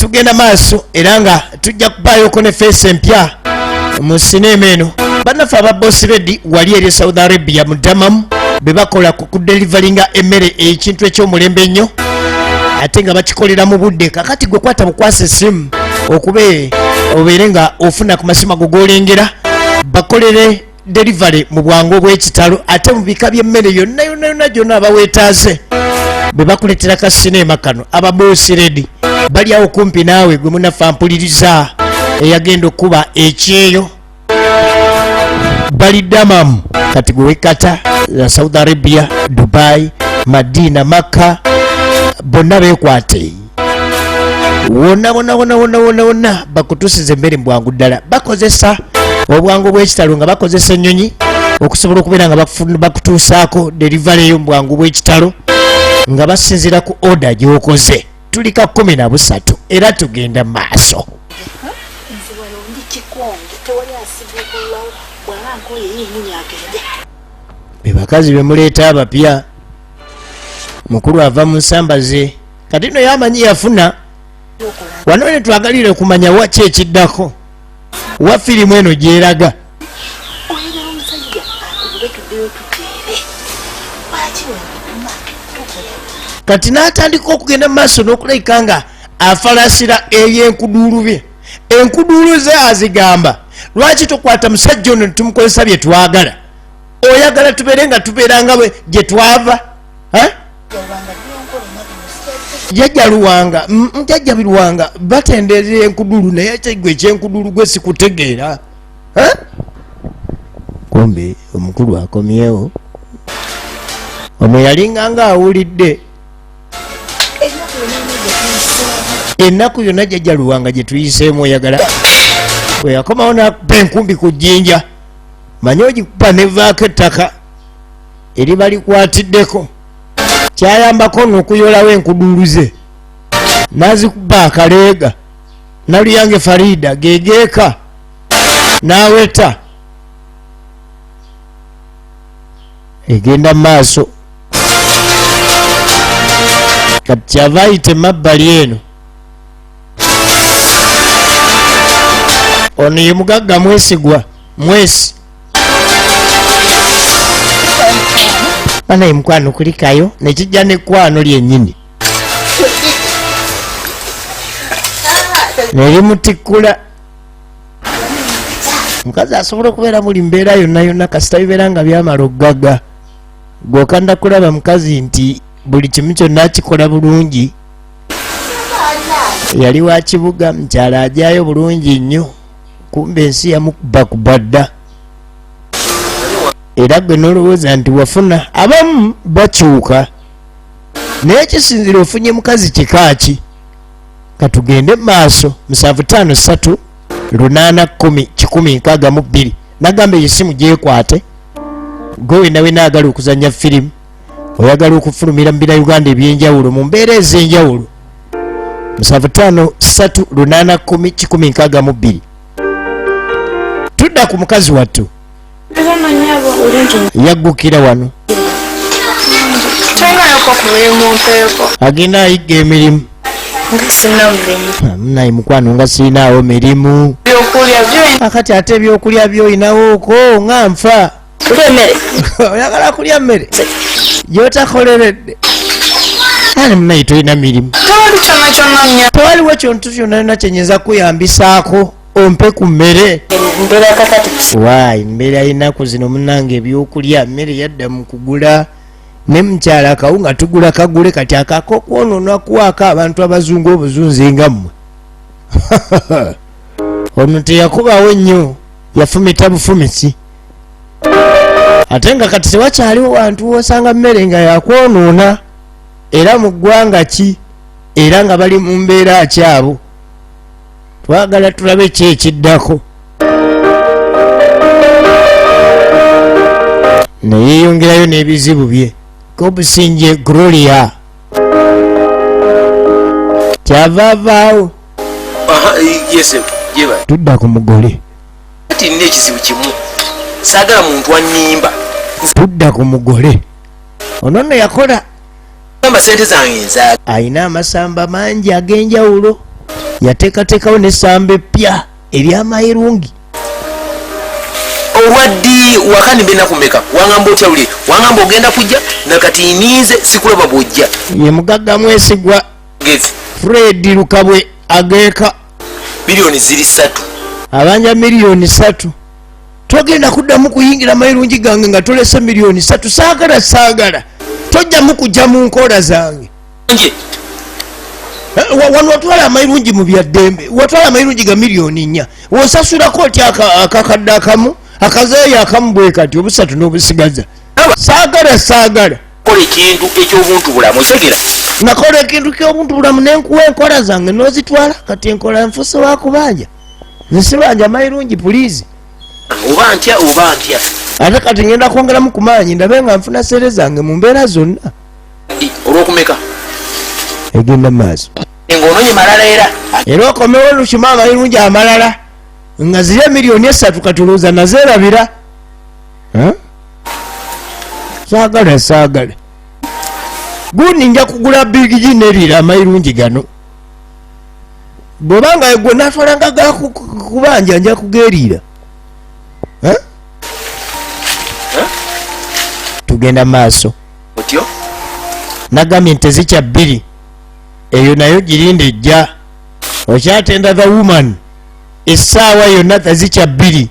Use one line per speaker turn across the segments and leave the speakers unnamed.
tugenda maaso era nga tujja kubaayoko ne feesi empya mu sinema eno. Bannaffe aba Boss Lady wali eri Saudi Arabia mu Dammam be bakola ku kudelivalinga emmere ekintu eky'omulembe ennyo ate nga bakikolera mu budde. Kakati gwe kwata bukwasa essimu okube obeere nga ofuna ku masimu ago g'olengera bakolere delivery mu bwangu obw'ekitalo ate mu bika by'emmere yonna gyonna abaweetaaze be bakuletera ka sinema kano. Aba Boss Lady bali awo kumpi naawe gwe munaffe ampuliriza eyagenda okuba ekyeyo bali Dammam kati gwe wekata Saudi Arabia, Dubai, Madina, Makka bonna beekwate wonna bakutusiza emmere mu bwangu ddala. Bakozesa obwangu bw'ekitalo nga bakozesa ennyonyi okusobola okubeera nga bakutuusaako delivery eyo mu bwangu bw'ekitalo nga basinziira ku order gy'okoze. Tuli ka 13 era tugenda maaso. Be bakazi be muleeta abapya mukulu ava mu nsamba ze kati no yamanyi yafuna wano ne twagalire kumanya waki ekiddako wa firimu eno gyeraga. Kati n'atandika okugenda mu maaso n'okulabika nga afalasira ey'enkuduulu bye. Enkuduulu ze azigamba lwaki tokwata musajja ono netumukozesa bye twagala, oyagala tubeere nga tubeera nga gye twava. Jjajja Luwanga jjajja Luwanga batendeeza enkuduulu naye ekigwe ekyenkuduulu gwe sikutegeera. Kumbe omukulu akomyewo omwe yalinga nga awulidde ennaku yonna jjajja Luwanga gye tuyiseemu oyagala bwe yakomawo nakupa enkumbi ku jjinja manye ogikupa nevaako ettaka eriba likwatiddeko kyayambako n'okuyolawo enkuduulu ze n'azikuba akaleega Naluyange Farida gegeeka n'aweta egenda maaso. Kati kyava ayita emabbali eno ono ye mugagga Mwesigwa Mwesi banaye mukwano kulikayo nekijja nekwano lyennyini nerimutikkula. Mukazi asobola okubeera muli mbeera yonna kasita bibeera nga byamala okugagga gwokanda kulaba mukazi nti buli kimu kyonna akikola bulungi. Yali wa kibuga mukyala ajyayo bulungi nnyo kumbe ensi yamukubakuba dda era gwe n'olowooza nti wafuna. Abamu bakyuka naye kisinzira ofunye mukazi kikaaki. Katugende maaso 753 810 162 nagamba esimu gyekwate gwe wenawe naagala okuzanya firimu oyagala okufulumira mu bira Uganda ebyenjawulo mu mbeera ez'enjawulo 753 810 162. Tudda ku mukazi wattu yaggukira wano agenda ayiga emirimu. Naye mukwano nga siinaawo mirimu akati ate ebyokulya byoyinawooko nga nfa oyagala kulya mmere gyotakoleredde ani munaye tolina mirimu tewaliwo kyontu kyonna yonna kyenyinza kuyambisaako ompe ku mmere. Waayi mbeera y'ennaku zino munnange ebyokulya mmere yadda mu kugula ne mukyala akawunga tugula kagule kati akako kwonoona kuwaako abantu abazungu obuzunzi nga mmwe. Ono teyakubawo nnyo yafumita bufumisi ate nga kati tewakyaliwo wantu wosanga mmere nga yakwonoona era mu ggwanga ki era nga bali mu mbeera akyabo. Twagala tulabe ki ekiddako. Neyeyongerayo n'ebizibu bye. Kobusinje Gloria kyavaavaawo. Tudda ku mugole.
Kati nina ekizibu kimu saagala muntu annimba.
Tudda ku mugole. Ono nno yakola
gamba sente zange nzaaga.
Ayina amasamba mangi ag'enjawulo yateekateekawo n'essamba eppya ery'amayirungi.
olwaddi wakani bena kumeka wangamba otya luli wangamba ogenda kujja nakati niize sikulaba bwojja.
Ye mugagga mwesigwa Fred Lukabwe ageeka
miliyoni ziri 3
abanja miliyoni 3. Togenda kuddamu kuyingira mayirungi gange nga tolese miliyoni 3. Saagala tojjamu kujja mu nkola zange. Wano watwala amayirungi mu byaddembe, watwala amayirungi ga miliyoni 4 wosasulako otya akakadde akamu akazeeyo akamu bwe kati obusatu n'obusigaza. Saagala
kola ekintu eky'obuntu bulamu segera
nakola ekintu ky'obuntu bulamu nenkuwa enkola zange n'ozitwala kati enkola nfuse wakubanja nsibanja mayirungi puliizi
oba ntya
ate kati ngenda kwongeramu ku maanyi ndabe nga nfuna sere zange mu mbeera zonna
olw'okumeka
egenda maaso
ng'ononye malala
era okomewo olukima amayirungi amalala nga ziri miliyoni 3 katuluuza nazeerabira. Saagala gundi nja kugula bigiji nerira amayirungi gano bwobanga gwe natwalanga gakubanja nja kugeerira. Tugenda maaso
otyo
nagambye nti zikya 2 eyo nayo girinde ejja okyatenda the woman essaawa yonna tazikya 2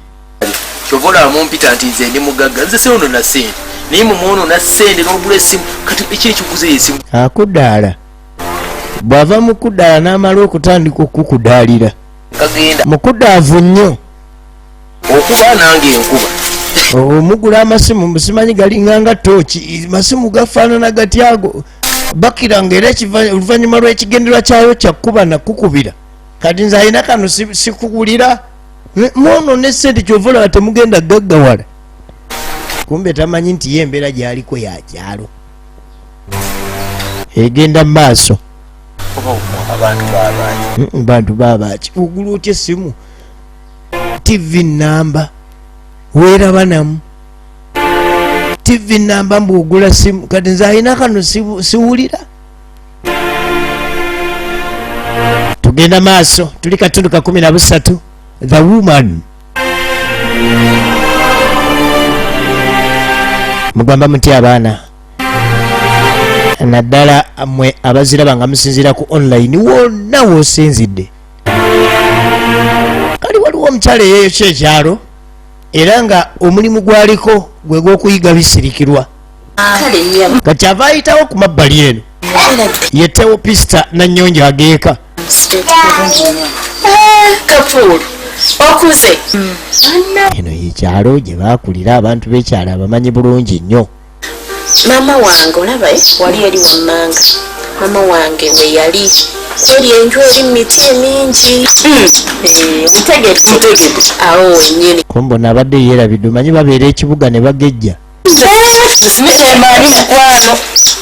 kyova olaba mumpita nti nze ndi mugagga nze seono na sente naye mumwono na sente n'ogula essimu kati eki ekikuzeyo esimu
akudaala bw'ava mu kudaala n'amala okutandika okukudaalira
kagenda
mukudaavu nnyo
okuba nange enkuba
omugula amasimu musimanyi galinganga tooki masimu gafaanana gatyago bakiranga era oluvannyuma lw'ekigenderwa kyayo kyakkuba nakukubira kati nze alina kano sikugulira mwono ne sente kyova olaba temugenda gaggawala kumbe tamanyi nti ye embeera gyaliko yakyalo egenda mu maaso. Bantu babaki ogula otya essimu TV namba weeraba namu TV namba mbuogula simu kati nze alina kano siwulira. Tugenda maaso tuli katundu ka 13 the woman. Mugamba muti abaana naddala mwe abaziraba nga musinziira ku online wonna woosinzidde kali waliwo omukyala eyeyo kyekyalo era nga omulimu gwaliko gwe gw'okuyiga bisirikirwa kati ava ayitawo ku mabbali eno yetewo pisita nanyonjo ageeka
okuze
eno yekyalo gye baakulira abantu b'ekyalo abamanyi bulungi nnyo.
mama wange olaba wali eri wannanga mama wange we yali kweri enju eri miti emingi ntegedde awo wennyini
kumbona abadde yeerabidde omanyi babeera ekibuga ne bagejja
sikyemaani mukwano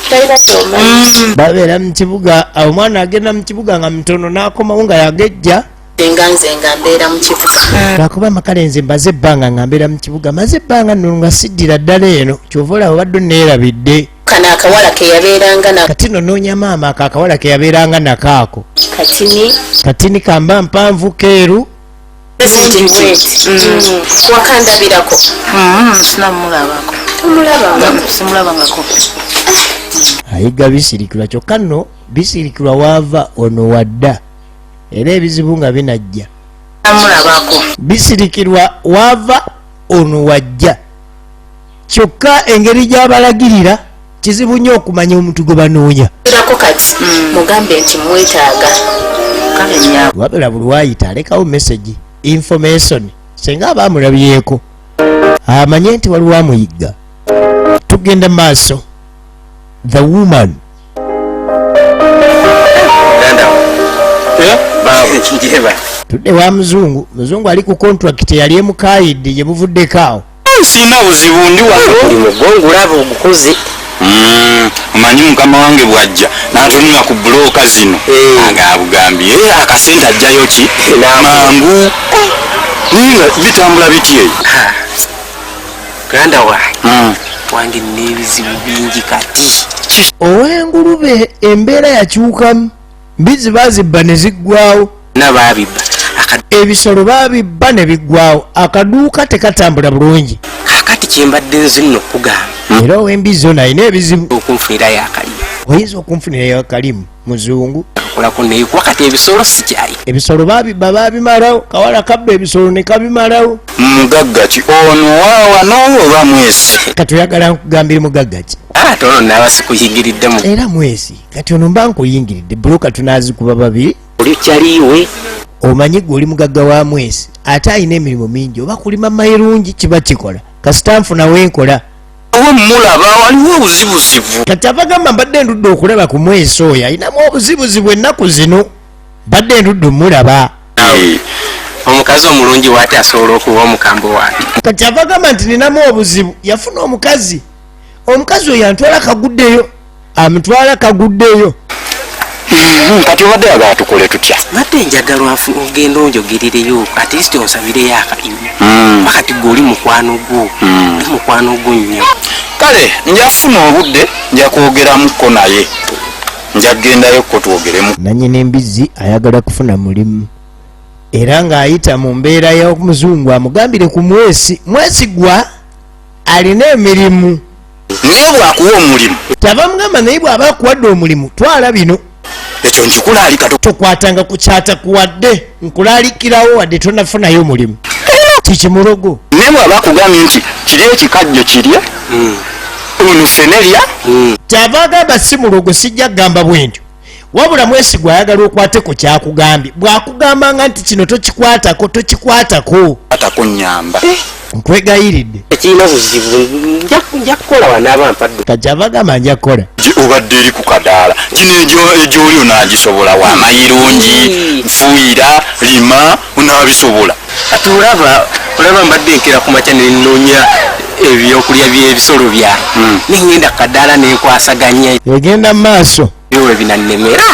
talina kyomanyi
babeera mu kibuga omwana agenda mu kibuga nga mutono n'akomawo nga yagejja
nga nze nga mbeera mu kibuga
lwakuba amakale nze mbaze ebbanga nga mbeera mu kibuga maze ebbanga nno nga siddira ddala eno kyova olaba obadde onneerabidde
kano akawala ke yabeeranga na
kati nonoonya maama ako akawala ke yabeeranga nakaako katini kamba mpanvu keeru
wakandabirako
simulabangako
ayiga bisirikirwa kyokka nno bisirikirwa waava ono wadda era ebizibu nga binajja bisirikirwa waava ono wajja kyokka engeri gy'abalagirira kizibu nnyo okumanya omuntu gwe banoonya
irako kati mugambe nti mwetaaga
wabera buli waayita alekawo message information senga abaamulabyeko amanye nti waliwo amuyigga. Tugenda maaso the woman. Tudde wa muzungu ali ku contract yali emukaayidde gye buvuddeko awo.
Sina buzibu ndi wano
mugongo lava omukozi
omanyi mukama wange bwajja n'atunula ku bulooka zino nga abugambye akasente ajjayo ki mangu bitambula biti eyo
ganda wange n'ebizibu bingi kati
ow'engulube embeera yakyukamu mbizi baazibba ne ziggwawo
nababibba
ebisolo babibba ne biggwawo akaduuka tekatambula bulungi
kakati kyembadde nze nno okugamba
era ow'embi zona alina ebizibu
okunfunirayo akalimu
oyinza okunfunirayo akalimu muzungu
akolako neekuwa kati ebisolo sikyayi
ebisolo babibba babimalawo kawala kabba ebisolo ne kabimalawo
mugagga ki ono waawano oba mwesi
kati oyagala nkugambire mugagga ki
ate ono naaba sikuyingiriddemu
era mwesi kati ono mba nkuyingiridde buloka tunaazikuba babiri
oli kyaliiwe
omanyi gwe oli mugagga wa mwesi ate alina emirimu mingi oba kulima mayirungi kiba kikola kasita nfunawo enkola
owe mulaba waliwo obuzibuzibu
kati abagamba mbadde ndudde okulaba ku mwesi oyo alinamu obuzibuzibu ennaku zino mbadde ndudde omulaba
omukazi omulungi waate asobola okuba omukambe waate
kati abagamba nti ninamu obuzibu yafuna omukazi oyo antwala kaguddeyo amutwala kaguddeyo
kati obadde yagala tukole tutya
badde njagala ogenda onjogerereyo at least onsabireyo akalimu akati gwe oli mukwano gwo oli mukwano gwo nnyo
kale njafuna obudde njakwogeramukko naye njagendayokko twogeremu
nanyini embizzi ayagala kufuna mulimu era ng'ayita mu mbeera y'omuzungu amugambire ku mwesi gwa alina emirimu
naye bwakuwa omulimu
tabamugamba naye bw'aba akuwadde omulimu twala bino
ekyo nkikulaalika
tokwatanga ku kyatakuwadde nkulaalikirawo wadde tonafunayo omulimu kikimulogo
naye bw'aba akugambye nti kiri ekikajjo kirya ono fenerya
kyava agamba si mulogo sijja kugamba bwe ntyo wabula mwesigwa ayagala okwate ku kyakugambye bw'akugambanga nti kino tokikwatako
atakunyamba
nkwegayiridde
ekirina buzibu nja kukola wanaaba mpadde
kakyava agamba nja kukola
obadde eri ku kadaala kino egyoli onaagisobola wa mayirungi nfuuyira lima onaabisobola
ati olaba mbadde nkera ku makya nenoonya ebyokulya by'ebisolo byange nengenda kadaala nenkwasaganya
egenda mu maaso
ewe binannemera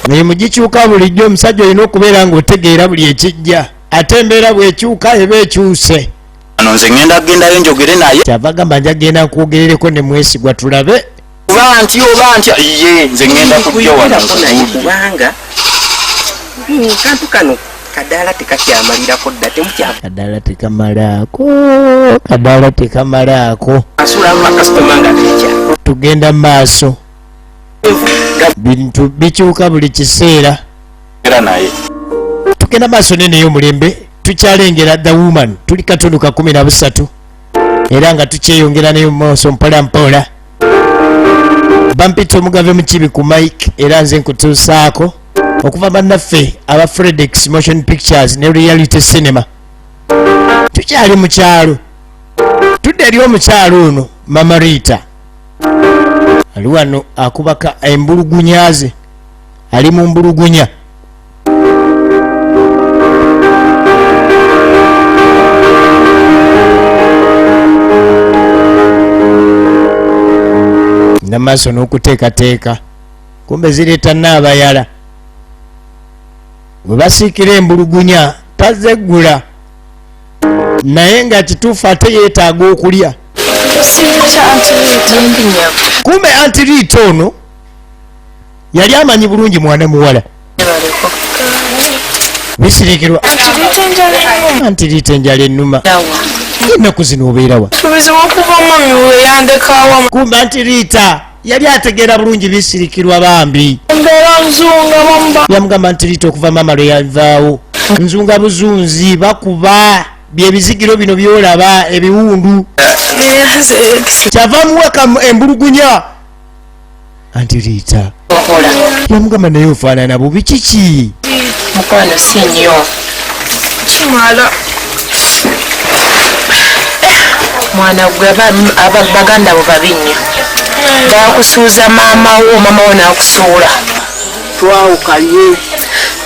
mirimu gikyuka bulijjo omusajja olina okubeera ng'otegeera buli ekijja ate embeera bw'ekyuka eba ekyuse
ano nze ngenda kugendayo njogere naye
kyava agamba nja genda nkwogerereko ne mwesigwa tulabe
oba ntya ye nze ngenda kujja
wanako naye kubanga kantu kano kadaala tekakyamalirako dda temukyava
kadaala tekamalaako
asulamu bakasitoma nga tekya
tugenda mu maaso bintu bikyuka buli kiseera
era naye
tugenda maaso neneyo omulembe tukyalengera the woman tuli katundu ka 13 era nga tukyeyongera nayo maaso mpola mpola bampita omugave mukibi ku mike era nze nkutuusaako okuva bannaffe aba Fredex Motion Pictures ne Reality Cinema tukyali mu kyalo tudde eri omukyalo ono Mama Rita ali wano akubaka embulugunya ze ali mu mbulugunya namaaso n'okuteekateeka kumbe zireeta naabayala bwe basiikira embulugunya tazeggula naye nga kituufu ate yeetaaga okulya kumbe anti Rita ono yali amanyi bulungi mwana muwala bisirikirwa anti Rita enjala ennuma ennaku zino obeerawa kumbe anti Rita yali ategeera bulungi bisirikirwa bambi yamugamba nti Rita okuva maama lwe yavaawo nzunga buzunzi bakuba byebizigiro bino byolaba ebiwundu kyava muwaka embulugunya anti Rita yamugamba naye ofaanana bubi kiki
mukwano si nnyo kimala mwana gwe baganda bo babi nnyo bakusuuza maama wo n'akusuula
twawukanye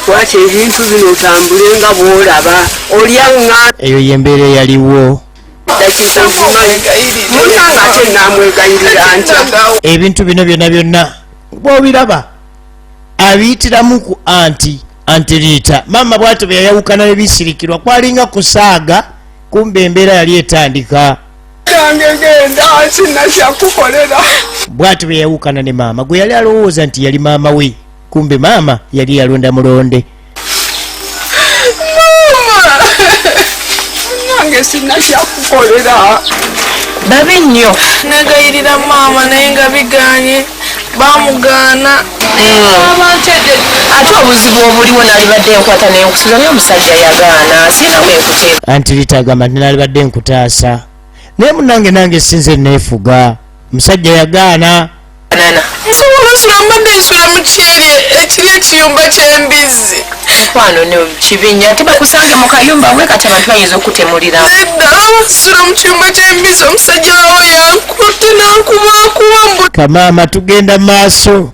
lwaki ebintu bino otambule nga bwolaba olyaŋŋa
eyo yembeera eyaliwo
munanga ate namwegayirira ntya
ebintu bino byonna bw'obiraba abiyitiramu ku anti Rita maama bw'atyo bwe yayawukana nebisirikirwa kwalinga kusaaga kumbe embeera yali etandika
nange genda sinakyakukolera
bw'atyo bwe yayawukana ne maama gwe yali alowooza nti yali maama we kumbe maama yali yalonda mulonde
nange sinnakyakukolera.
babi nnyo
negayirira maama naye nga biganye bamugaana
ate obuzibu obuliwo nalibadde enkwata nenkusuza naye omusajja yagaana sina bwenkutera.
anti litagamba nti nalibadde nkutaasa naye munange nange sinze neefuga omusajja yagaana.
nsobola osula mbadde nsula mu kyeri ekiri ekiyumba ky'embizzi
mukwano ne kibinya tibakusange mu kayumba bwe kati abantu bayinza okutemuliramu.
nedda sula mu kiyumba ky'embizzi omusajja wawo yankutte nankubakuba
kamaama tugenda maaso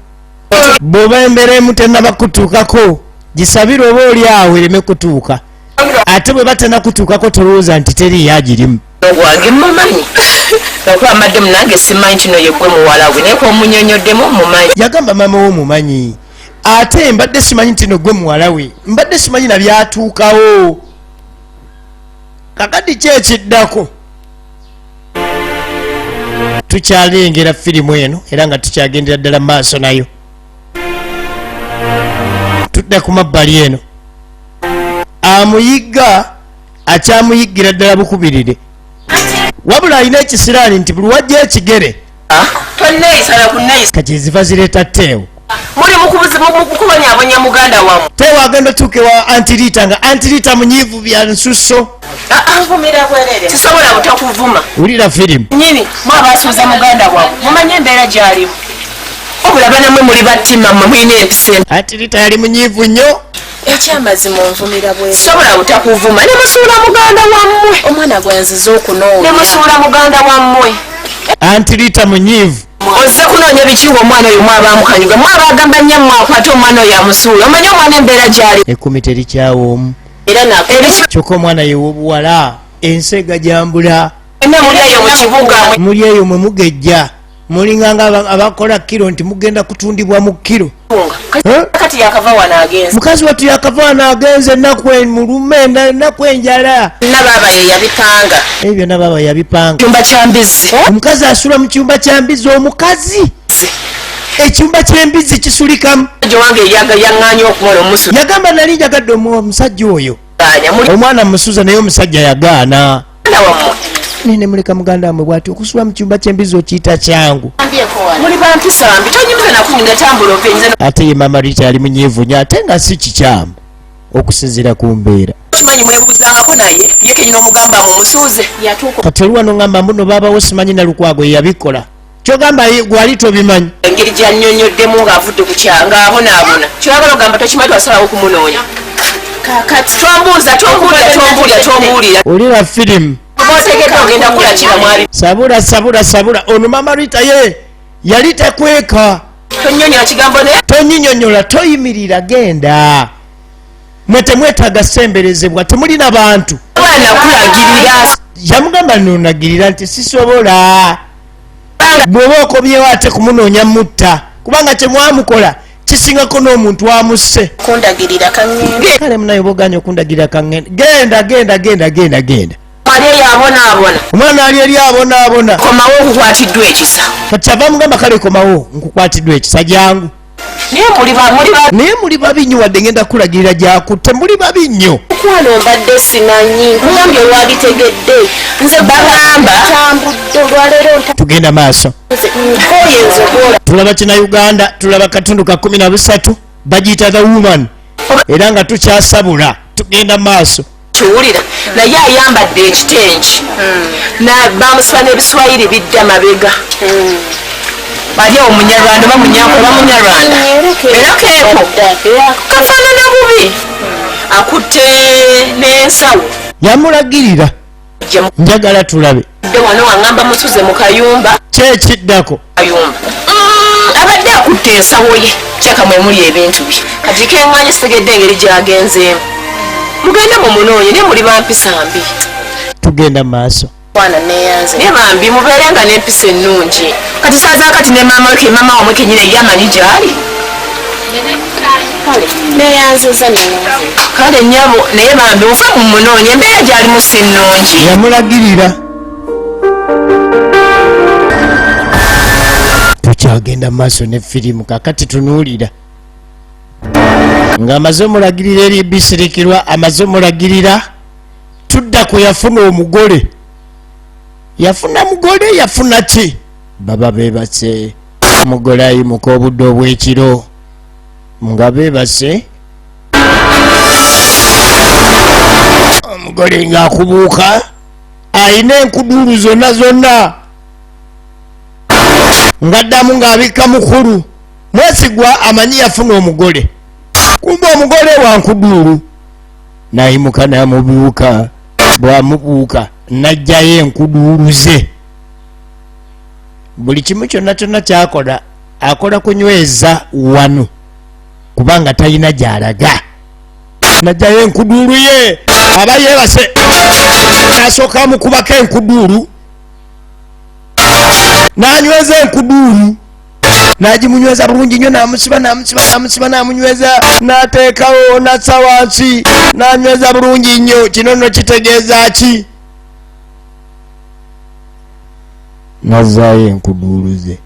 bw'oba embeera emu tennaba kutuukako gisabire oba oli awo ereme kutuuka ate bwe batenakutuukako tolowooza nti teriyo agirimu.
ogwange mumanyi okuba madde munange simanyi kino yegwe muwala we naye kwomunyonyoddemu mumanyi.
yagamba maama wo mumanyi ate mbadde simanyi nti no gwe muwala we mbadde simanyi nabyatuukawo kakati ki ekiddako. tukyalengera firimu eno era nga tukyagendera ddala mu maaso nayo. tudde ku mabbali eno amuyigga akyamuyiggira ddala bukubirire wabula alina ekisiraani nti buli wajja ekigere
tonneeyisala kunneeyisa
kati ziva zireeta tteewo
muli mukubonyabonya muganda wamu
teewo agenda otuuke wa antirita nga antirita munyiivu bya nsusso
nvumira bwerere sisobola butakuvuma
wulira firimu
nyini mwabasuuza muganda wamu mumanye embeera gy'alimu obulaba namwe muli battima mmwe mulina empisa.
antirita yali munyiivu nnyo
ekyamazima onvumira bwe sobola butakuvuma ne musuula muganda wammwe omwana gwenziza okunoonya ne musuula muganda wammwe
antirita munyiivu
ozze kunoonya biki ng'omwana oyo mwaba mukanyuga mwaba agamba nnyo mwakwate omwana oyo amusuula omanye omwana embeera gy'ali
ekkumi terikyawoomu
era
kyokka omwana yewobuwala ensi egajambula
ne muli eyo mu kibuga
muli eyo mwe mugejja mulinganga abakola kiro nti mugenda kutundibwa mu kiro.
kati yakava wano agenze
mukazi wattu yakava wano agenze ennaku mulume ennaku enjala
nabaaba ye yabipanga
ebyo byonna baaba yabipanga.
kyumba kya mbizzi
omukazi asula mu kyumba kya mbizi omukazi ekyumba ky'embizi kisulikamu.
wange yaŋŋaanya okumola omusula
yagamba nali njagadde omusajja oyo omwana musuza naye omusajja yagaana. nene muleka muganda wamwe bwati okusula mu kyumba ky'embizi okiyita kyangu.
muli bampisa mbi tonyumiza nakunyinga tambula openyiza
ate ye mama Rita ali munyiivu nnyo ate nga si kikyamu okusinziira ku mbeera.
kimanyi mwebuuzangako naye ye kenyina omugamba mumusuuze yatuuka
kati oli wano ngamba mbuno baabawo simanyi nalukwago yeyabikola kyogamba gwali tobimanyi.
engeri gyannyonnyoddemu ng'avudde ku kyanga abonaabona kyolagala ogamba tokimanyi twasalawo okumunoonya kakati tombuulira
olira firimu
otegedde ogenda kulakira mwali
sabula ono mama Rita ye yali tekweka
tonyonyola kigambo naye
tonyinyonyola toyimirira genda mwe temwetaaga semberezebwa temulina bantu.
abaana kulagirira
yamugamba nonagirira nti sisobola bw'oba okomyewo ate kumunoonya mutta kubanga kyemwamukola kisingako n'omuntu amusse.
kundagirira kaŋŋende
kale munayo boganya okundagirira kaŋŋende genda
ali eyo abonaabona
omwana ali eri abonaabona
komawo okukwatiddwa ekisa
kati kyava mugamba kale komawo nkukwatiddwa ekisa jangu naye muli babi nnyo wadde ngenda kulagirira gyakutte muli babi nnyo.
mukwano mbadde simanyi nkugambye olwabitegedde nze bagamba tambudde olwaleero
tugenda maaso
nkoyenze gwola
tulaba kina Uganda tulaba katundu ka 13 bagiyita the woman era nga tukyasabula tugenda maaso.
kiwulira naye ayambadde ekitengi bamusiba n'ebiswayiri bidda mabega bali awo munyarwanda bamunyarwanda era keeko kafaanana bubi akutte n'ensawo
yamulagirira njagala tulabe
dde wano waŋŋamba musuze mu kayumba
kyekiddako
kayumba abadde akutte ensawo ye kyeka mwe muli ebintu bye kati keŋŋaanya sitegedde engeri gyagenzeemu mugende mumunoonye naye muli bampisa mbi.
tugenda maaso
naye bambi mubeere nga n'empisa ennungi kati saaza kati ne maama wamwe kenyine ye amanyi gyali neyanziza kale nyabo naye bambi muve mumunoonye embeera gyalimu si nnungi.
yamulagirira tukyagenda maaso ne firimu kakati tunuulira ng'amaze omulagirira eri bisirikirwa amaze omulagirira tudda kwe yafuna omugole. Yafuna mugole, yafuna ki? Baba beebase. Mugole ayimuka obudde obw'ekiro nga beebase. Omugole ng'akubuuka ayina enkuduulu zonna zonna ng'addamu ng'abikka mukulu. Mwesigwa amanyi yafuna omugole, kumbe omugole wa nkuduulu. N'ayimuka n'amubuuka, bw'amubuuka n'aggyayo enkuduulu ze. Buli kimu kyonna kyonna ky'akola akola kunyweza wano kubanga talina gy'alaga. N'aggyayo enkuduulu ye, aba yeebase, n'asooka amukubako enkuduulu, n'anyweza enkuduulu, n'agimunyweza bulungi nnyo, n'amusiba n'amunyweza, n'ateekawo n'assa wansi, n'anyweza bulungi nnyo. Kino nno kitegeeza ki? N'azzaayo enkuduulu ze.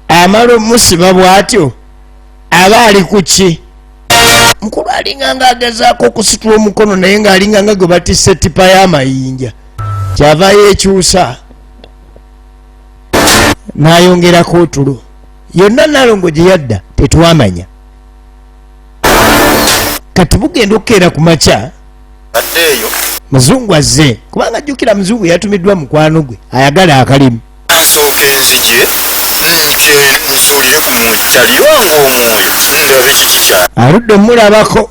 Amala omusiba bw'atyo aba ali ku ki? Mukulu alinga ng'agezaako okusitula omukono naye ng'alinga nga gwe batisse ettipa y'amayinja. Kyava yeekyusa n'ayongerako otulo. Yonna Nalongo gye yadda tetwamanya. Kati bugenda okukeera ku makya
addeeyo
muzungu azze, kubanga jjukira muzungu yatumiddwa mukwano gwe ayagala akalimu.
nsooka enzije nsuulire mu kyaliyo ng'omwoyo ndabe kikikya
Aludde omulabako.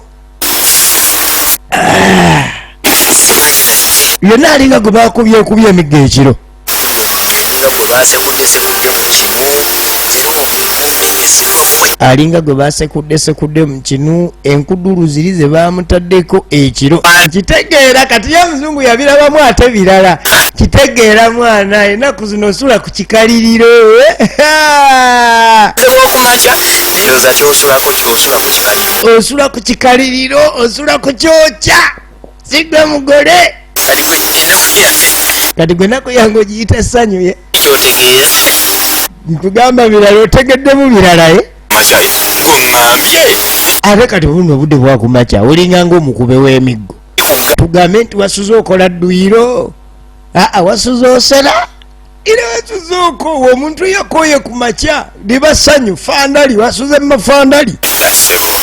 Yonna alinga gwe bakubyekubye emigga ekiro. Alinga gwe basekudde mu kinu, enkuduulu ziri ze baamutaddeko ekiro. Kitegeera kati ye muzungu yabirabamu ate birala. Kitegeera mwana ennaku zino osula ku kikaliriro. Osula ku kikaliriro, osula ku kyokya. Sigwe mugole. Kati gwe ennaku yange ogiyita essanyu ye. Nkugamba birala otegeddemu birala ye. Ate kati buno obudde bwakumakya olinga ng'omukube w'emiggo. Tugambe nti wasuze okola dduyiro, wasuze osera, era wasuze okoowa omuntu yakooye ku makya liba ssanyu. Fandali wasuze mafandali.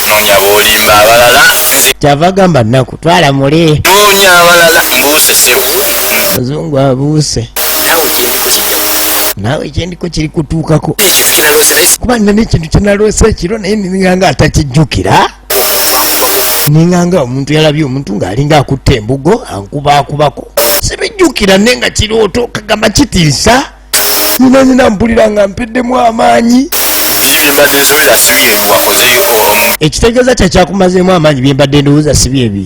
noonya b'olimba abalala
Kyava gamba nnaku twalamule.
noonya abalala mbuuse ssebo
Muzungu abuuse. Naawe ekyendiko kiri kutuukako. Kuba nina n'ekintu kye naloose ekiro naye ninganga atakijjukira. Ninganga omuntu yalabye omuntu ng'alinga akutte embugo ankubaakubako. Sibijjukira naye nga kirooto kagamba kitiisa. Nina mpulira nga mpeddemu amaanyi.
byembadde nsuubira si bye wakoze
Ekitegeeza kyakumazeemu amaanyi bye mbadde ndowooza si byebyo.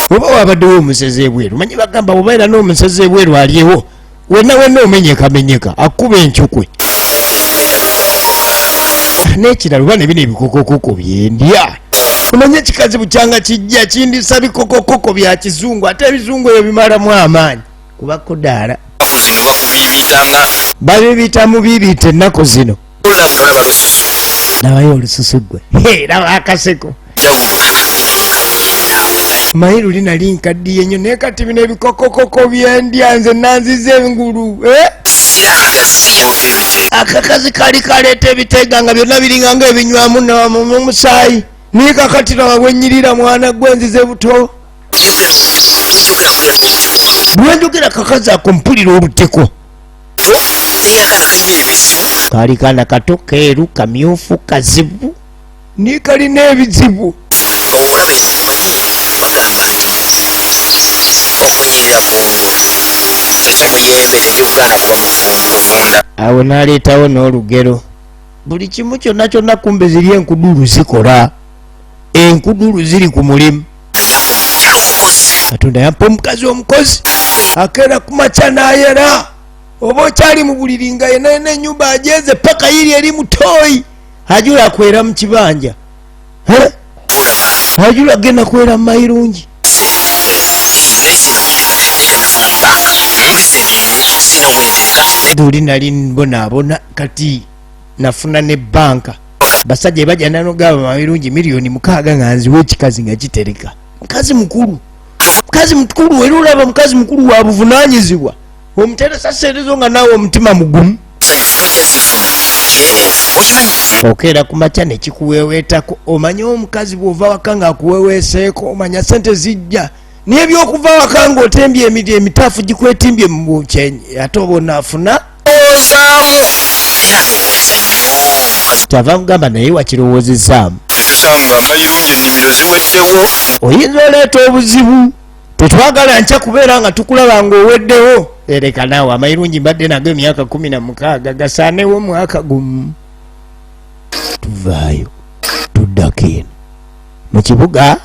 Oba wabaddewo omuseze ebweru, manyi bagamba obeera n'omuseze ebweru alyewo wenna omenyekamenyeka akuba enkyukwe. N'ekirala oba ne bino ebikokokoko byendya, omanye ekikazi bukyanga kijja kindisa bikokokoko bya kizungu, ate ebizungu ebyo bimalamu amaanyi kubako ddaala.
zino bakubiibitanga
Babibiita mu biibiita ennaku zino.
olaba lususu
Labayo olususu gwe. Laba akaseko. Mayiru linali nkaddiye nnyo naye kati bino ebikokokoko byendya nze nanziza engulu. Akakazi kali kaleeta ebiteega nga byonna biringa nga ebinywamu n'omusaayi. Naye kakati laba bwe nnyirira mwana gwe nzize buto. Lwenjogera kakazi ako mpulira oluteko. Kaali kaana kato keeru kamyufu kazibu ni kalina ebizibu. Awo n'aleetawo n'olugero. Buli kimu kyonna kyonna kumbe ziri enkuduulu zikola. Enkuduulu ziri ku mulimu. Katonda yampa omukazi omukozi akeera ku makya n'ayera. Oba okyali mu buliri nga yena ennyumba ajeeze paka yiri eri mutooyi. Ajula kwera mu kibanja. Ajula genda kwera mu mayirungi. Duli nali mbonaabona kati nafuna ne banka. basajja bajja nanogaba mabirungi miliyoni 6 nga nziwe ekikazi nga kitereka. Mukazi mukulu wera olaba mukazi mukulu wa buvunanyizibwa omuteresa serezo nga naawe omutima mugumu okeera ku makya ne kikuweeweetako. Omanye omukazi bw'ova waka nga akuweeweeseeko omanya sente zijja naye ebyokuva waka ng'otembye emitaafu gikwetimbye mu bukyenyi ate oba onaafuna ozaamu kyava mugamba naye wakirowoozezaamu
tusanga mayirungi ennimiro ziweddewo
oyinza oleeta obuzibu tetwagala nkya kubeera nga tukulaba ng'oweddewo ereka naawe amayirungi mbadde nago emyaka 16 gasaanewo mwaka gumu. Tuvaayo tuddako eno mu kibuga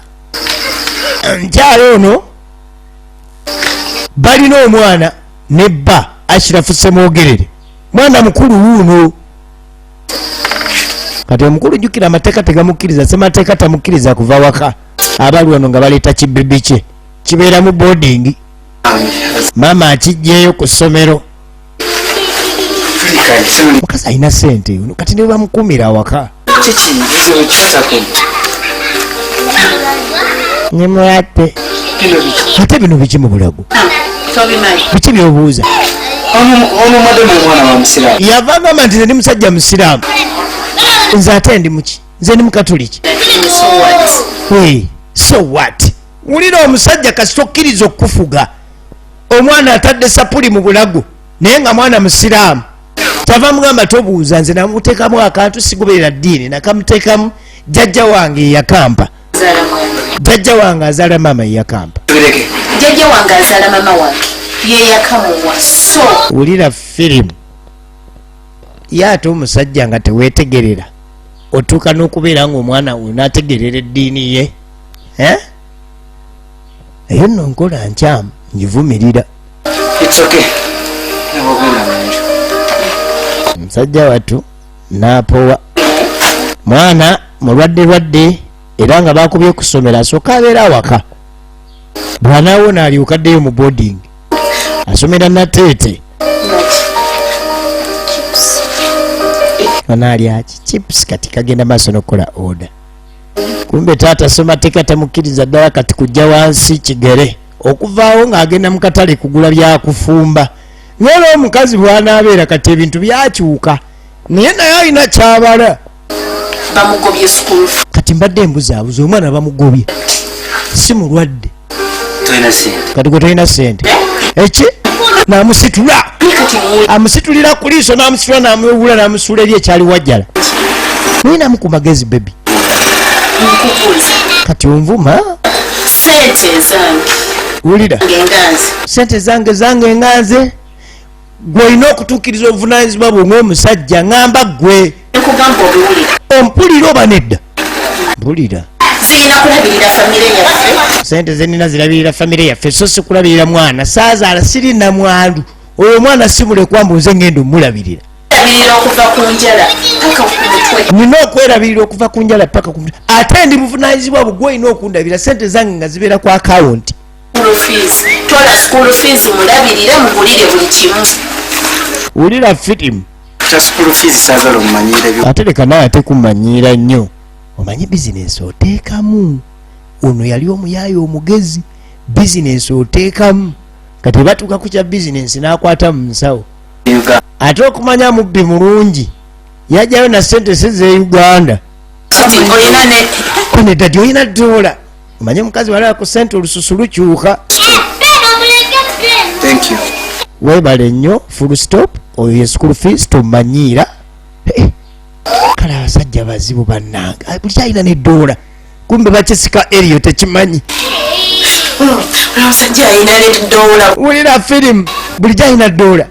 nkyalo ono balina omwana ne bba Ashirafu Semwogerere mwana mukulu wuuno kati omukulu jjukira amateeka tegamukkiriza semateeka tamukkiriza kuva waka abali wano nga baleeta kibibi kye kibeera mu boarding maama akijjeeyo ku ssomero mukazi alina sente kati ne bamukuumira awaka nemulate ate bino biki mu bulago biki byobuuza yava ngamba nti nze ndi musajja musiraamu nze ate ndi muki nze ndi mukatuliki so what wulira omusajja kasita okkiriza okufuga omwana atadde sapuli mu bulago naye nga mwana musiraamu tava mugamba tobuuza nze namuteekamu akantu sigoberera ddiini nakamuteekamu jjajja wange eyakampa jjajja wange azaala maama eyakampa
jjajja wange azaala mama wange yeyakamuwa so
wulira firimu ye ate omusajja nga teweetegerera otuuka n'okubeera ng'omwana we naategerera eddiini ye eyo nno nkola nkyamu ngivumirira omusajja watu n'apowa mwana mulwadde era nga bakubye kusomera asooka abeera awaka bw'anaawona alyokaddeyo mu boarding asomera nateete anaalya chips kati kagenda maaso n'okukola order kumbe taata semateeka tamukkiriza ddala kati kujja wansi kigere okuvaawo ng'agenda mu katale kugula byakufumba ng'olwo omukazi bw'anaabeera kati ebintu byakyuka naye alina kyabala
bamugobye school
kati mbadde embuzaabuza omwana bamugobye si mulwadde kati gwe tolina sente eki n'amusitula amusitulira ku liiso n'amusitula n'amuwula n'amusuula eri ekyali wajjala ninamu ku magezi bebi kati onvuma
sente zange
wulira
ngenganze
sente zange enganze gwe olina okutuukiriza obuvunanyizibwa bwo ng'omusajja ngamba gwe
nkugamba obiwulira
ompulira oba nedda mpulira
zirina kulabirira famire yaffe
sente zenina zirabirira famire yaffe so si kulabirira mwana saazaala siri na mwandu oyo omwana simulekwa mbuze ngenda omulabirira
labirira okuva ku njala paka ku mutwe
nina okwerabirira okuva ku njala paka ku mutwe ate ndi buvunanyizibwa bwe gwe olina okundabira sente zange nga zibeera ku akawunti
tola school fees mulabirire mugulire buli kimu
wulira fitimu ate leka naye ate kumanyiira nnyo omanyi bizinensi oteekamu ono yali omuyaayi omugezi bizinensi oteekamu kati batuuka ku kya bizinensi n'akwata mu nsawo ate okumanya mubbi mulungi yajjayo na sente se ze Uganda nedda olina ddoola omanye omukazi walaba ku sente olususu lukyuka weebale nnyo full stop oyo ye school fees tomanyiira kale abasajja bazibu bannange buli kyalina neddoola kumbe bakisika eriyo tekimanyi
omusajja alina neddoola
wulira firimu buli gyalina ddoola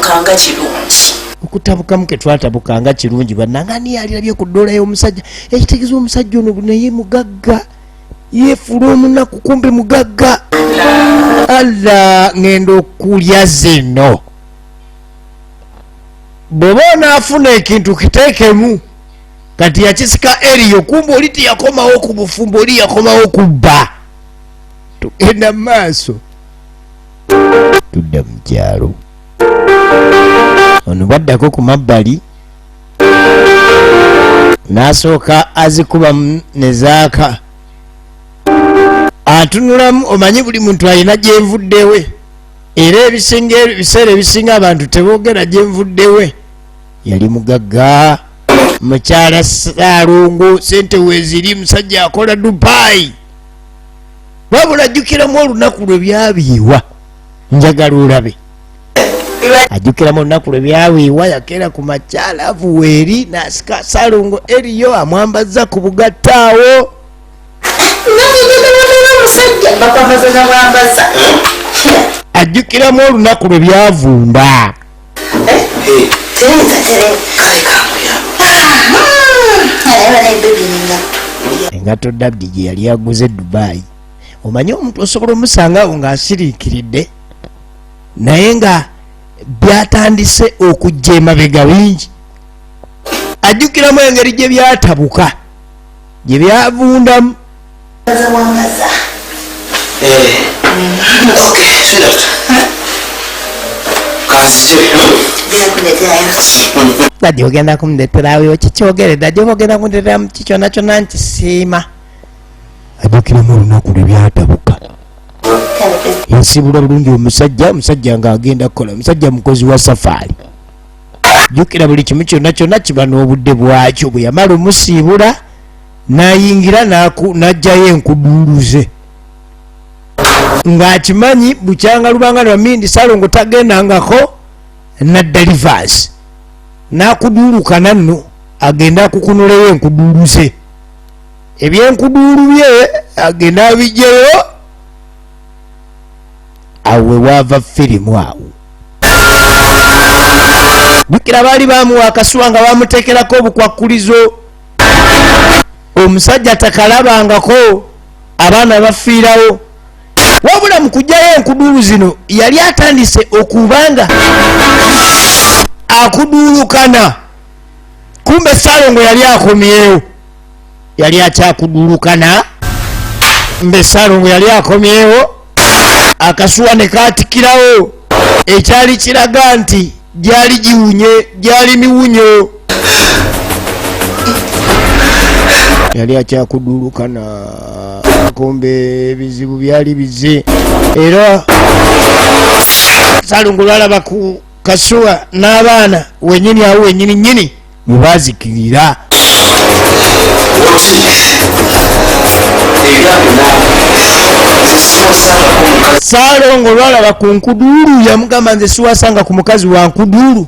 kanga kirungi
okutabukamu ketwatabukanga kirungi bannanga ani alirabye ku ddoola y'omusajja ekitegeeza omusajja ono naye mugagga yeefula omunaku kumbe mugagga alla ngenda okulya zino bw'oba onaafuna ekintu kiteekemu kati yakisika eriyo kumbe oli teyakomawo ku bufumbo oli yakomawo ku bba tugenda mu maaso tudda mu kyalo ono baddako ku mabbali n'asooka azikubamu ne zaaka. Atunulamu omanyi buli muntu alina gyenvuddewe era ebiseera ebisinga abantu teboogera gyenvuddewe. Yali mugagga mukyala Ssaalongo, sente weeziri, musajja akola Dubai. Wabula ajjukiramu olunaku lwe byabiiwa, njagala olabe. Ajjukiramu olunaku lwe byabiiwa, yakeera ku makyala avuwa eri n'asika Ssaalongo eriyo amwambaza ku bugattaawo. Ajjukiramu olunaku lwe byavunda. Engato Dabdi gye yali aguze Dubai. Omanyi omuntu osobola omusangawo ng'asiriikiridde naye nga byatandise okujja emabega bingi. Ajjukiramu engeri gye byatabuka, gye byavundamu. Dadi ogenda kumuleeterawo kikyogere, dadi ogenda kumuleeteramu kikyona kyona nkisiima. Ajjukiramu olunaku lwe byatabuka. Yasibula bulungi omusajja ng'agenda kukola, omusajja mukozi wa safaari. Ajjukira buli kimu kyonna kyonna kiba n'obudde bwakyo. Bwe yamala omusiibula n'ayingira n'aggyayo enkuduuluze ng'akimanyi bukyanga lubanga lwa Mindi Ssaalongo tagendangako nadda Rivers, n'akuduulukana nno agenda akukunuleyo enkuduuluze. Ebyenkuduulu bye agenda abijjayo. Awe waava firimu awo. Jjukira baali bamuwa akasuwa nga bamuteekerako obukwakkulizo. Omusajja takalabangako, abaana bafiirawo. Wabula mu kujjayo enkuduulu zino yali atandise okubanga akuduulukana. Kumbe Ssaalongo yali akomyewo. Yali akyakuduulukana. Mbe Ssaalongo yali akomyewo. Akasuwa ne kaatikirawo. Ekyali kiraga nti gyali giwunye, gyali miwunyo. Yali akyakuduulukana. Kumbe ebizibu byali bize. Era Ssaalongo lwalaba ku kasuwa n'abaana wenyini awo wenyini nyini mwe baazikirira. Ssaalongo lwalaba ku nkuduulu yamugamba nze siwasanga ku mukazi wa nkuduulu.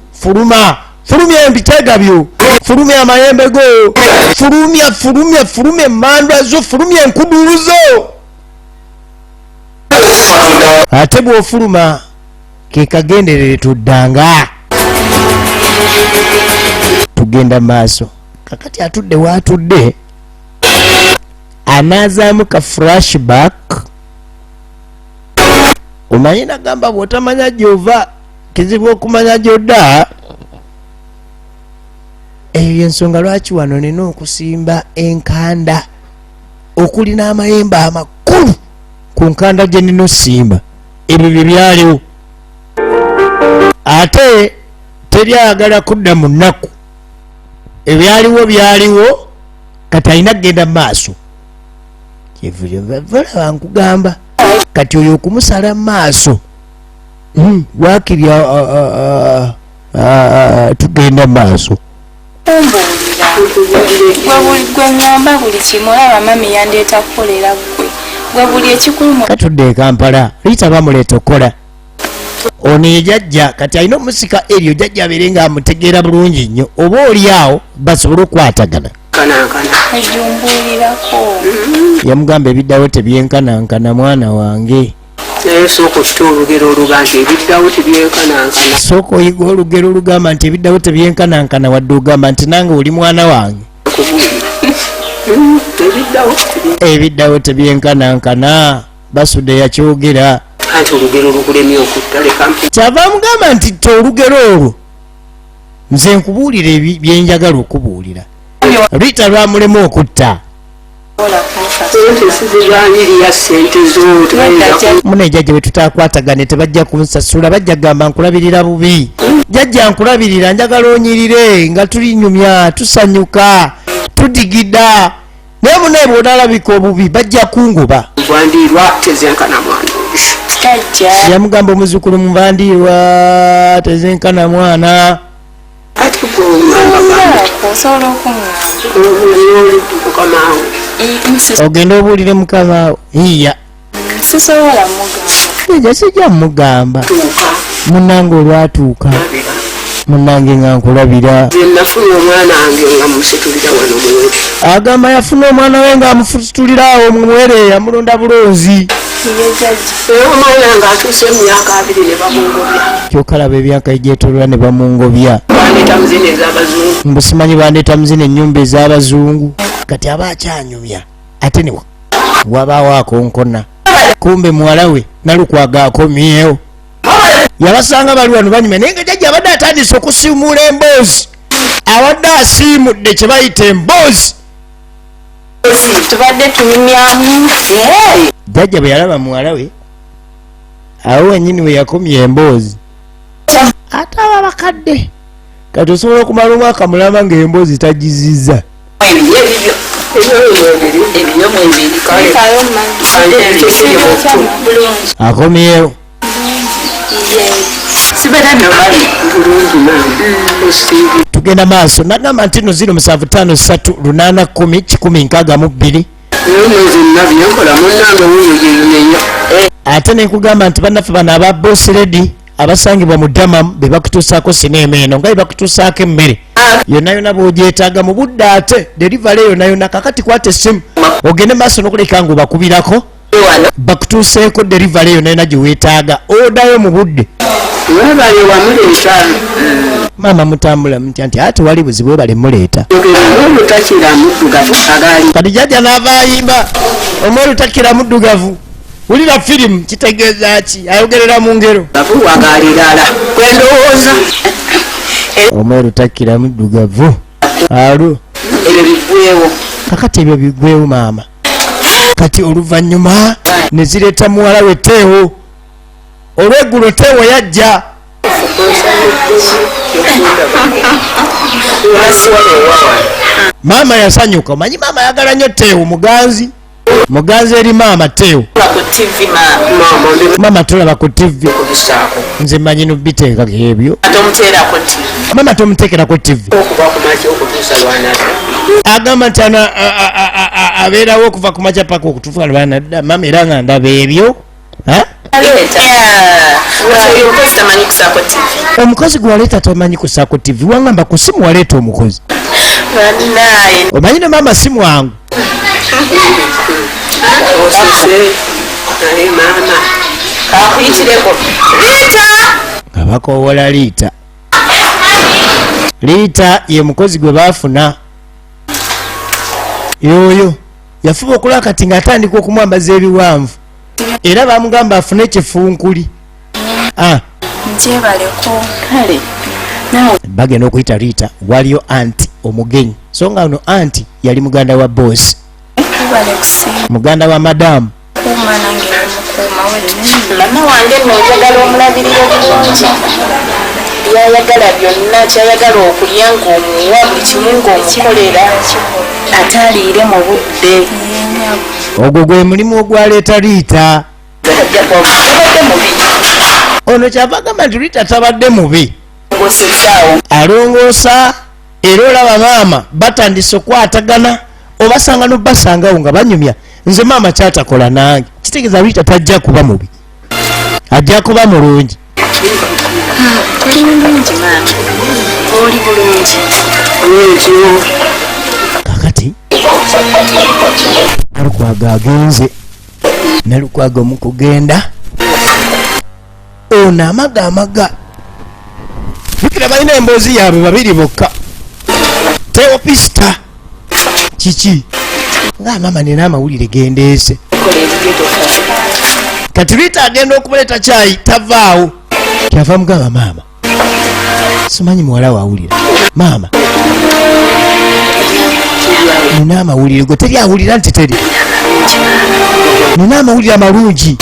Fulumya ebitega byo, fulumya amayembe go, fulumya emmandwa zo, fulumya enkuduulu zo. Ate bw'ofuluma ke kagenderere tuddanga. Tugenda maaso. Kakati atudde waatudde anaazaamu ka flashback. Omanyi nagamba bw'otamanya gy'ova kizibu okumanya gy'odda. Eyo y'ensonga lwaki wano nina okusimba enkanda okuli n'amayembe amakulu ku nkanda gye nina osimba. Ebyo bye byaliwo. Ate teryagala kudda mu nnaku. Byaliwo kati alina kgenda mu maaso. Kyevulaba nkugamba kati oyo okumusala mu maaso waakiri tugenda mu maaso.
Gwe ngamba buli kimu olaba mami yandeeta kukolera gwe buli ekikulu.
Katudde e Kampala Rita bamuleeta okukola. Ono ye jjajja kati alina omusika eryo jjajja abeere nga amutegeera bulungi nnyo oba oli awo basobole okukwatagana.
Ejumbuulirako.
Yamugamba ebiddawo tebyenkanankana mwana wange.
Sooka okita olugero oluga nti ebiddawo tebyenkanankana. Sooka
oyiga olugero olugamba nti ebiddawo tebyenkanankana wadde ogamba nti nange oli mwana wange. Ebiddawo tebyenkanankana. Basudde yakyogera.
Anti olugero lukulemye okutta leka mpi.
Kyava amugamba nti te olugero olwo nze nkubuulira byenjagala okubuulira. Rita lwamulema okutta. Mune jjajja bwe tutaakwatagane tebajja kunsasula, bajja gamba nkulabirira bubi. Jjajja nkulabirira njagala onyirire nga tulinyumya tusanyuka tudigida naye munaye bw'onaalabika obubi bajja kungoba.
Vandirwa tezenkana mwana
yamugamba omuzukulu muvandirwa tezenkana mwana.
ati gomwana
osobola okuŋŋamba
ogenda obuulire mukama iya
sisobola mugamba
eja sijja mugamba munange olwatuuka munange nga nkulabira
nafuna omwana wange nga musitulira wano muwere
agamba yafuna omwana we nga amufutulira awo muwere yamulonda bulonzi
omwana nga atuuse emyaka 2 ne bamungobya
kyokalaba ebyaka egyetolera ne bamungobya
bandeeta muzina ez'abazungu
mbusimanyi bandeeta muzina ennyumba ez'abazungu kati aba akyanyumya ate ne wabaawo akonkona kumbe muwala we nalukwaga akomyewo yabasanga bali wano banyumya naye nga jjajja abadde atandise okusiimuula emboozi awadde asiimudde kye bayita emboozi
tubadde tunyumyamu
jjajja bwe yalaba muwala we awo wennyini we yakomya emboozi ate aba bakadde kati osobola okumala omwaka mulama ng'emboozi tagizizza akomyewo tugenda maaso nagamba nti no 0753810162 ate nenkugamba nti bannaffe bano aba boss lady abasangibwa mu Damamu be bakutuusaako sinema eno nga bebakutuusaako emmere yonna yonna bw'ogyetaaga mu budde ate delivery yonna yonna kakati kwata essimu ogende maaso n'okuleka nga obakubirako bakutuuseeko delivery yonna yonna gye weetaaga odayo mu budde
webale wamuleeta
maama mutambula mutya nti ate wali buzibu webale muleeta
olutakira muddugavu agali
kati jjajja n'ava ayimba omwerutakira muddugavu wulira firimu kitegeeza ki ayogerera mu ngero
gavu wagalirala kwendowooza
omwerutakira muddugavu alo
ebyo biggwewo
kakati ebyo biggwewo maama kati oluvannyuma ne zireeta muwala we teewo olweggulo teewo yajja maama yasanyuka omanyi maama ayagala nnyo teewo muganzi eri maama teewo maama tulaba ku tv nze manyi nobiteekako ebyo maama tomuteekerako tv agamba nti abeerawo okuva ku makya paka okutuuka lwanadda maama era nga ndaba ebyo omukozi gwe waleeta tomanyi kusaako tv wangamba ku simu waleeta omukozi omanyi ne maama simu wangu nga bakoowola liita ye mukozi gwe baafuna yoyo yafuba okulaba kati ng'atandika okumwambaza ebiwanvu era bamugamba afune ekifunkuli bagenda okuyita liita waliyo anti omugenyi so nga ono anti yali muganda wa bosi muganda wa madamu
mama wange nojagala omulabirira bulungi byayagala byonna kyayagala okulya ng'omuwa buli kimu ng'omukolera ate aliire mu budde
ogwo gwe mulimu ogwaleeta liita ono kyava gamba nti liita tabadde mubi alongoosa era olaba maama batandise okwatagana obasanga nobasangawo nga banyumya nze maama kyatakola nange kitegeeza liita tajja kuba mubi ajja kuba mulungi
oli bulungi maama oli bulungi
kakati alukwaga agenze nalukwaga omukugenda ono amaga bikira balina emboozi yaabwe babiri bokka teopista kiki nga maama nina amawulire gendeese kati liita agenda okuleeta kyayi tavaawo kyava mugamba maama simanyi muwala waawulira maama nina amawulire gwe teri awulira nti teri nina amawulire amalungi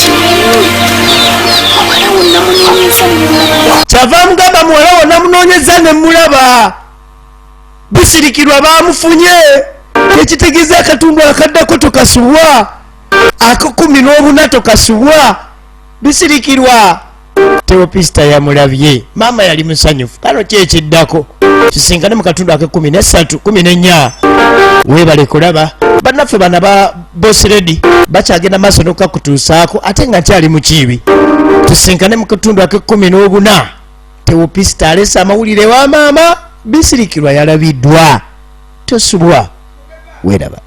kyava mugamba muwala wonna munoonyeza ne mulaba bisirikirwa bamufunye tekitegeeza akatundu akaddako tokasubwa akakumi n'obuna tokasubwa bisirikirwa. Teopista yamulabye maama yali musanyufu. Kano kyekiddako kisinkane mu katundu ak'ekumi n'essatu 14 weebale kulaba bannaffe bana ba boss lady bakyagenda maaso n'okukakutuusaako ate nga nkyali mu kiibi. Tusinkane mu katundu ak'ekumi n'obuna Teopista alese amawulire wa maama bisirikirwa yalabiddwa tosubwa weeraba.